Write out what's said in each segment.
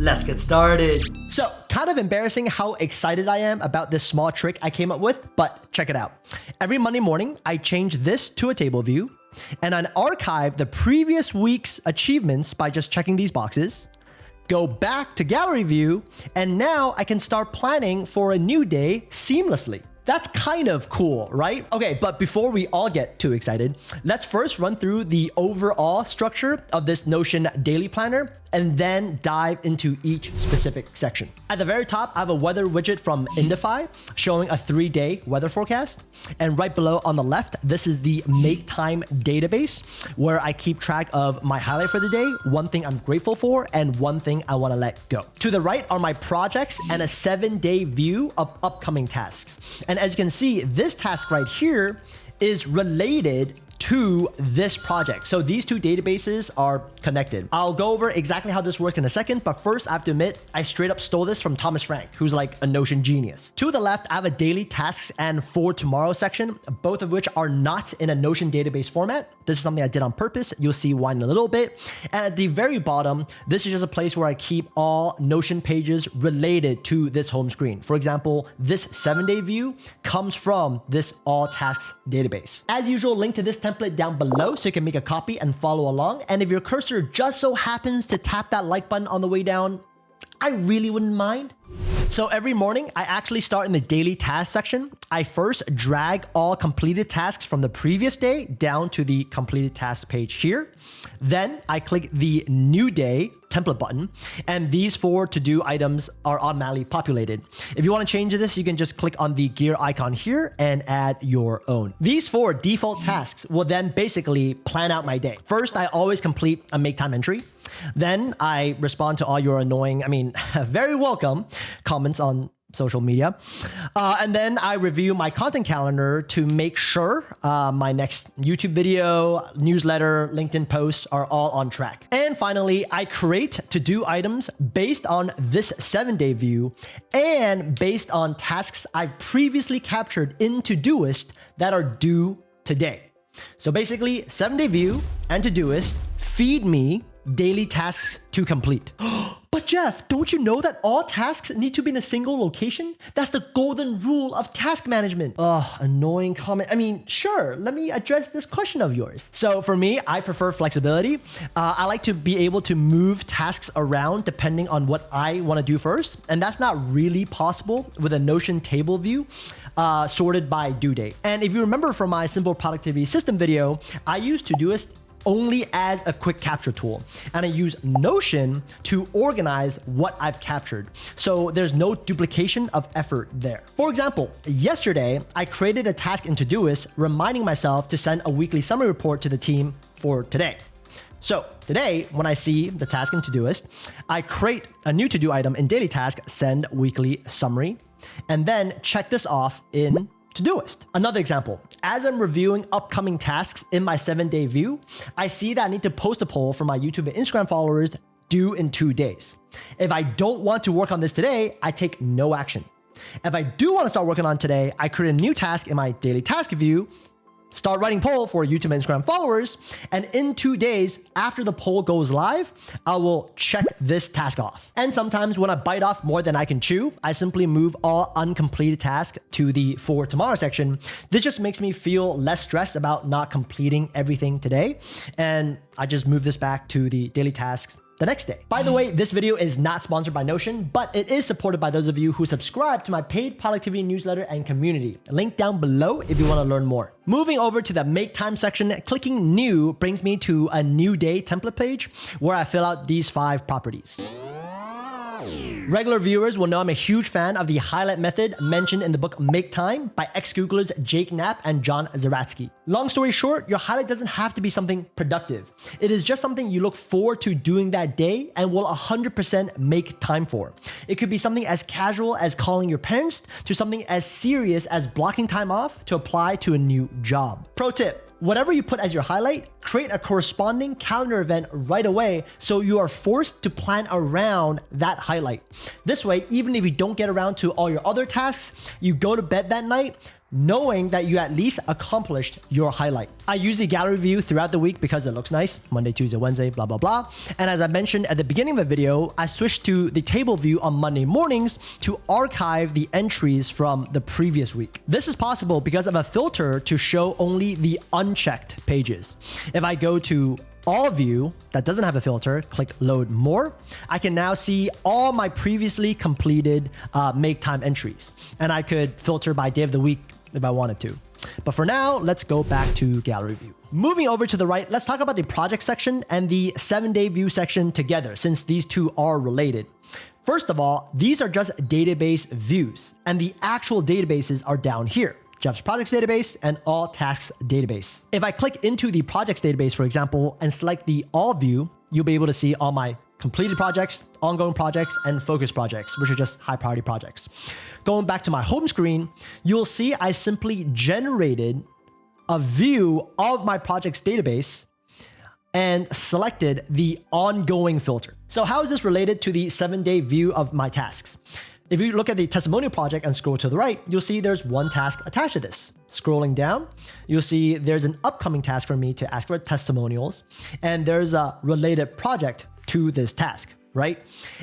Let's get started. So, kind of embarrassing how excited I am about this small trick I came up with, but check it out. Every Monday morning, I change this to a table view, and I archive the previous week's achievements by just checking these boxes, go back to gallery view, and now I can start planning for a new day seamlessly. That's kind of cool, right? Okay, but before we all get too excited, let's first run through the overall structure of this Notion daily planner and then dive into each specific section. At the very top, I have a weather widget from Indify showing a 3-day weather forecast. And right below on the left, this is the Make Time database where I keep track of my highlight for the day, one thing I'm grateful for, and one thing I wanna let go. To the right are my projects and a 7-day view of upcoming tasks. And as you can see, this task right here is related to this project. So these two databases are connected. I'll go over exactly how this works in a second, but first I have to admit, I straight up stole this from Thomas Frank, who's like a Notion genius. To the left, I have a daily tasks and for tomorrow section, both of which are not in a Notion database format. This is something I did on purpose. You'll see why in a little bit. And at the very bottom, this is just a place where I keep all Notion pages related to this home screen. For example, this 7-day view comes from this all tasks database. As usual, link to this template down below so you can make a copy and follow along. And if your cursor just so happens to tap that like button on the way down, I really wouldn't mind. So every morning, I actually start in the daily task section. I first drag all completed tasks from the previous day down to the completed task page here. Then I click the new day template button, and these 4 to-do items are automatically populated. If you want to change this, you can just click on the gear icon here and add your own. These 4 default tasks will then basically plan out my day. First, I always complete a make time entry. Then I respond to all your annoying, very welcome comments on social media. And then I review my content calendar to make sure my next YouTube video, newsletter, LinkedIn posts are all on track. And finally, I create to-do items based on this 7-day view and based on tasks I've previously captured in Todoist that are due today. So basically, 7-day view and Todoist feed me daily tasks to complete. But Jeff, don't you know that all tasks need to be in a single location? That's the golden rule of task management. Ugh, annoying comment. Sure, let me address this question of yours. So for me, I prefer flexibility. I like to be able to move tasks around depending on what I want to do first. And that's not really possible with a Notion table view sorted by due date. And if you remember from my simple productivity system video, I use Todoist only as a quick capture tool. And I use Notion to organize what I've captured. So there's no duplication of effort there. For example, yesterday, I created a task in Todoist reminding myself to send a weekly summary report to the team for today. So today, when I see the task in Todoist, I create a new to-do item in daily task, send weekly summary, and then check this off in Todoist. Another example, as I'm reviewing upcoming tasks in my 7-day view, I see that I need to post a poll for my YouTube and Instagram followers due in 2 days. If I don't want to work on this today, I take no action. If I do want to start working on today, I create a new task in my daily task view, start writing poll for YouTube and Instagram followers, and in 2 days after the poll goes live, I will check this task off. And sometimes when I bite off more than I can chew, I simply move all uncompleted tasks to the for tomorrow section. This just makes me feel less stressed about not completing everything today. And I just move this back to the daily tasks the next day. By the way, this video is not sponsored by Notion, but it is supported by those of you who subscribe to my paid productivity newsletter and community. Link down below if you want to learn more. Moving over to the Make Time section, clicking New brings me to a New Day template page where I fill out these 5 properties. Regular viewers will know I'm a huge fan of the highlight method mentioned in the book Make Time by ex-Googlers Jake Knapp and John Zeratsky. Long story short, your highlight doesn't have to be something productive. It is just something you look forward to doing that day and will 100% make time for. It could be something as casual as calling your parents to something as serious as blocking time off to apply to a new job. Pro tip, whatever you put as your highlight, create a corresponding calendar event right away so you are forced to plan around that highlight highlight. This way, even if you don't get around to all your other tasks, you go to bed that night knowing that you at least accomplished your highlight. I use the gallery view throughout the week because it looks nice. Monday, Tuesday, Wednesday, blah, blah, blah. And as I mentioned at the beginning of the video, I switched to the table view on Monday mornings to archive the entries from the previous week. This is possible because of a filter to show only the unchecked pages. If I go to all view that doesn't have a filter, click load more, I can now see all my previously completed make time entries. And I could filter by day of the week if I wanted to. But for now, let's go back to gallery view. Moving over to the right, let's talk about the project section and the 7-day view section together, since these two are related. First of all, these are just database views, and the actual databases are down here. Jeff's projects database and all tasks database. If I click into the projects database, for example, and select the all view, you'll be able to see all my completed projects, ongoing projects, and focus projects, which are just high priority projects. Going back to my home screen, you'll see I simply generated a view of my projects database and selected the ongoing filter. So how is this related to the 7-day view of my tasks? If you look at the testimonial project and scroll to the right, you'll see there's one task attached to this. Scrolling down, you'll see there's an upcoming task for me to ask for testimonials, and there's a related project to this task, right?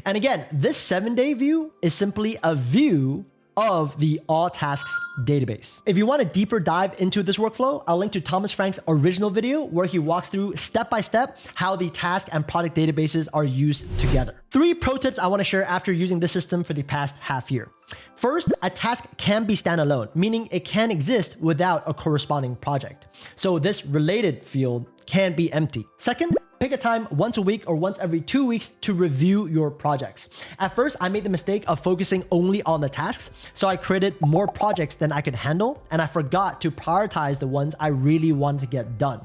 And again, this 7-day view is simply a view of the all tasks database. If you want a deeper dive into this workflow, I'll link to Thomas Frank's original video where he walks through step by step how the task and product databases are used together. 3 pro tips I want to share after using this system for the past half year. First, a task can be standalone, meaning it can exist without a corresponding project. So this related field can be empty. Second, pick a time once a week or once every 2 weeks to review your projects. At first, I made the mistake of focusing only on the tasks, so I created more projects than I could handle, and I forgot to prioritize the ones I really wanted to get done.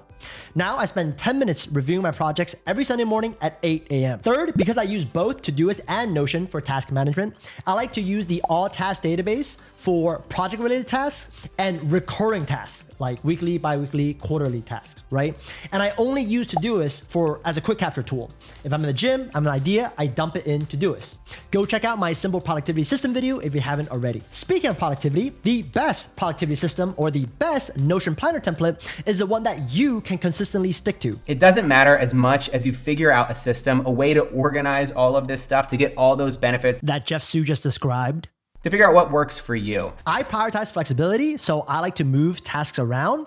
Now I spend 10 minutes reviewing my projects every Sunday morning at 8 a.m. Third, because I use both Todoist and Notion for task management, I like to use the all task database for project related tasks and recurring tasks like weekly, bi-weekly, quarterly tasks, right? And I only use Todoist as a quick capture tool. If I'm in the gym, I have an idea, I dump it in Todoist. Go check out my simple productivity system video if you haven't already. Speaking of productivity, the best productivity system or the best Notion planner template is the one that you can consistently stick to. It doesn't matter as much as you figure out a system, a way to organize all of this stuff to get all those benefits that Jeff Su just described. To figure out what works for you. I prioritize flexibility, so I like to move tasks around.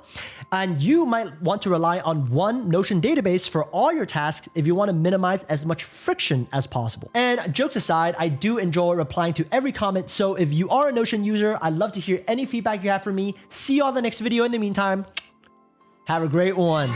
And you might want to rely on one Notion database for all your tasks if you want to minimize as much friction as possible. And jokes aside, I do enjoy replying to every comment. So if you are a Notion user, I'd love to hear any feedback you have for me. See you on the next video. In the meantime, have a great one.